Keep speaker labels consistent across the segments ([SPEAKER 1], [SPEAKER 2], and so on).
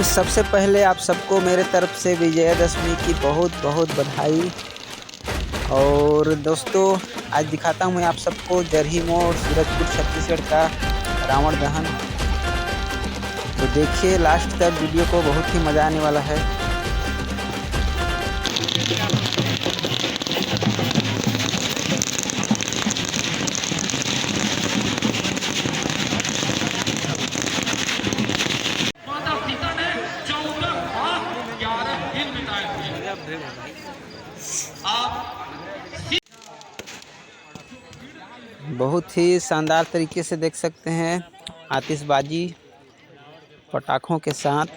[SPEAKER 1] सबसे पहले आप सबको मेरे तरफ से विजयादशमी की बहुत बहुत बधाई। और दोस्तों, आज दिखाता हूँ मैं आप सबको जरही मोड़ सूरजपुर छत्तीसगढ़ का रावण दहन। तो देखिए लास्ट तक वीडियो को, बहुत ही मज़ा आने वाला है। बहुत ही शानदार तरीके से देख सकते हैं आतिशबाजी पटाखों के साथ।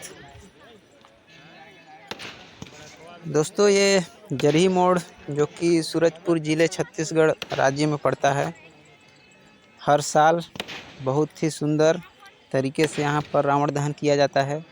[SPEAKER 1] दोस्तों, ये जरही मोड़ जो कि सूरजपुर ज़िले छत्तीसगढ़ राज्य में पड़ता है, हर साल बहुत ही सुंदर तरीके से यहाँ पर रावण दहन किया जाता है।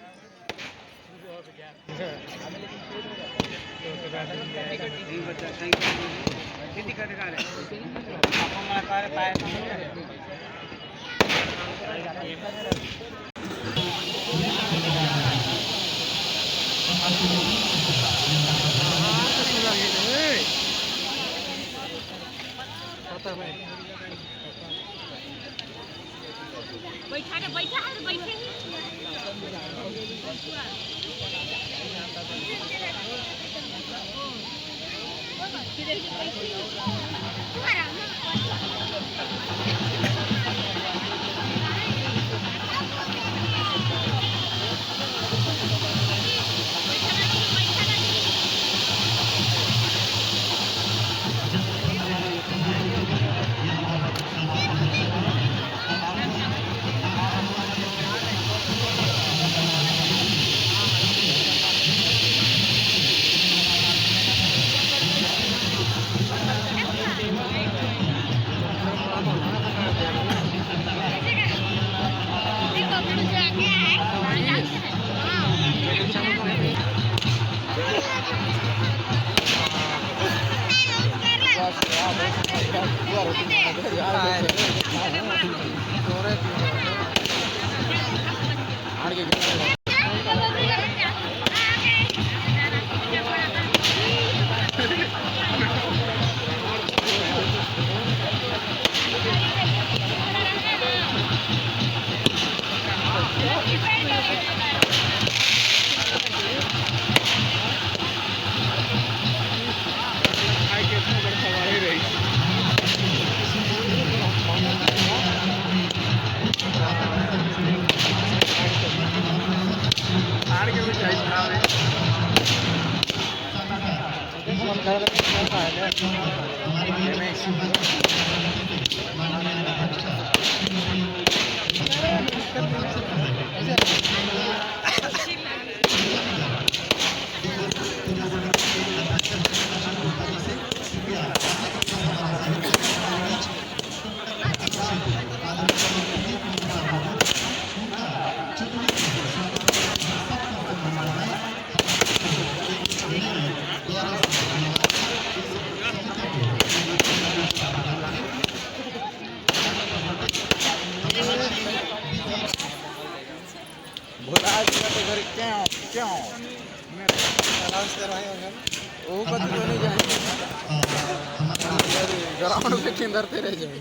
[SPEAKER 1] ग्राउंड पे केंद्रते रह जाए।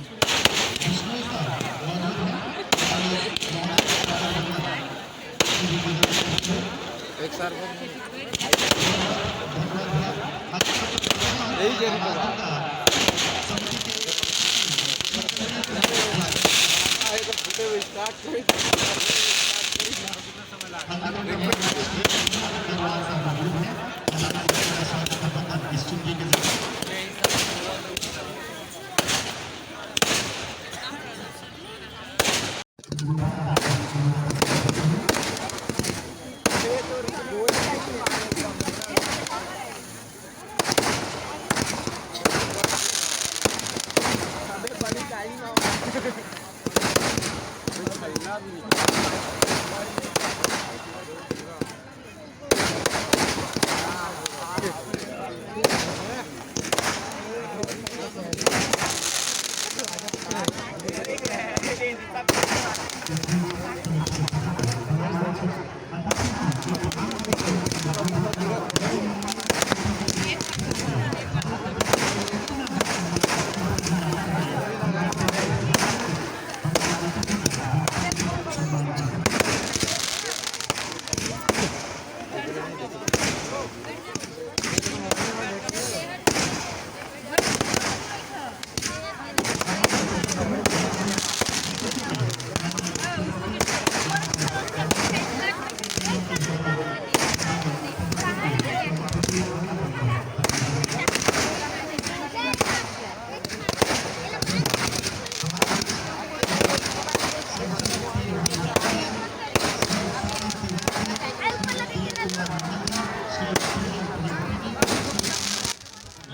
[SPEAKER 1] एक साल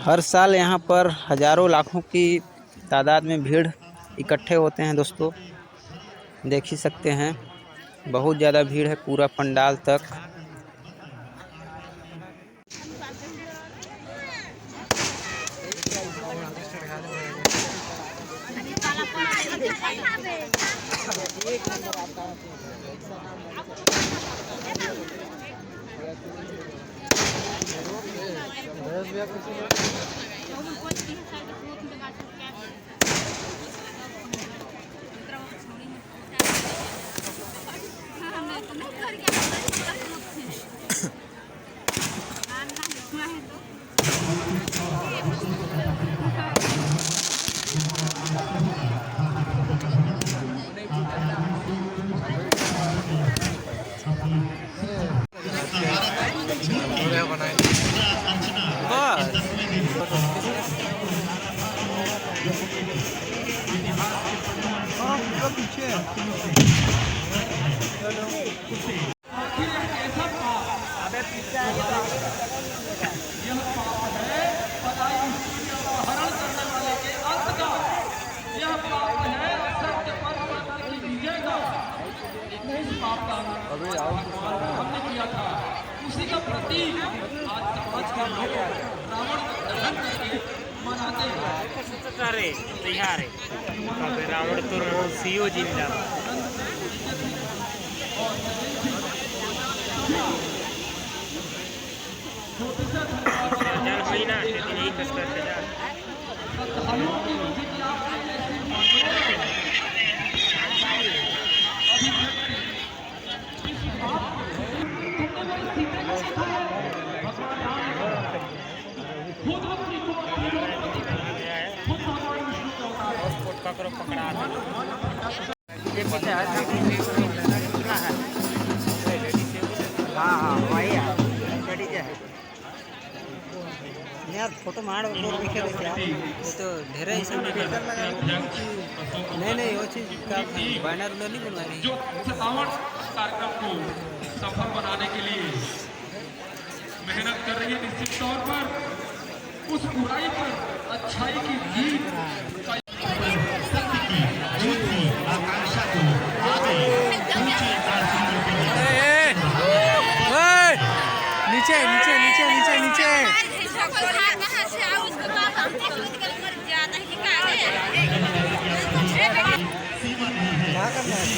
[SPEAKER 1] हर साल यहाँ पर हज़ारों लाखों की तादाद में भीड़ इकट्ठे होते हैं दोस्तों, देख ही सकते हैं। बहुत ज़्यादा भीड़ है पूरा पंडाल तक।
[SPEAKER 2] उसी का प्रतीक आज समाज के लोग रावण को दहन करके मनाते हैं।
[SPEAKER 3] रावण तो सीओ जिंदा जल कोई ना यही कष्ट करते जा पकड़ा हाँ वही है यार फोटो मार दिखे ये तो ढेर ही सब नहीं वो चीज़ का बैनर नहीं बनवानी
[SPEAKER 2] जो कार्यक्रम को सफल बनाने के लिए मेहनत कर रही है। निश्चित तौर पर उस बुराई पर अच्छाई की जीत
[SPEAKER 3] नीचे नीचे नीचे नीचे नीचे क्या करना है?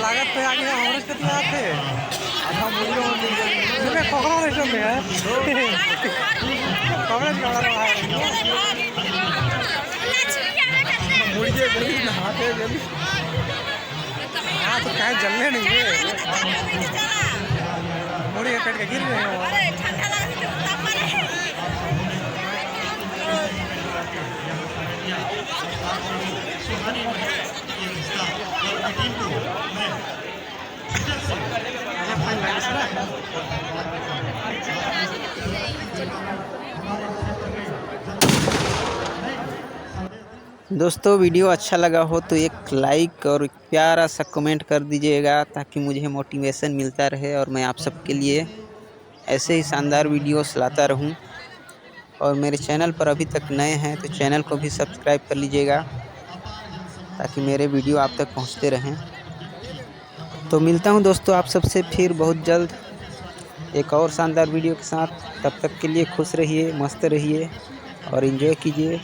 [SPEAKER 3] लागत पे आगे हमारे कितने आते अब हम मुझे पकड़ा नहीं चल रहे हैं पकड़ के रहा है मुझे जल्दी नहाते जल्दी तो कहीं जलने नहीं है मुड़ी कट के गिर गए
[SPEAKER 1] दोस्तों वीडियो अच्छा लगा हो तो एक लाइक और प्यारा सा कमेंट कर दीजिएगा ताकि मुझे मोटिवेशन मिलता रहे और मैं आप सबके लिए ऐसे ही शानदार वीडियोस लाता रहूं। और मेरे चैनल पर अभी तक नए हैं तो चैनल को भी सब्सक्राइब कर लीजिएगा ताकि मेरे वीडियो आप तक पहुंचते रहें। तो मिलता हूं दोस्तों आप सबसे फिर बहुत जल्द एक और शानदार वीडियो के साथ। तब तक के लिए खुश रहिए, मस्त रहिए और एंजॉय कीजिए।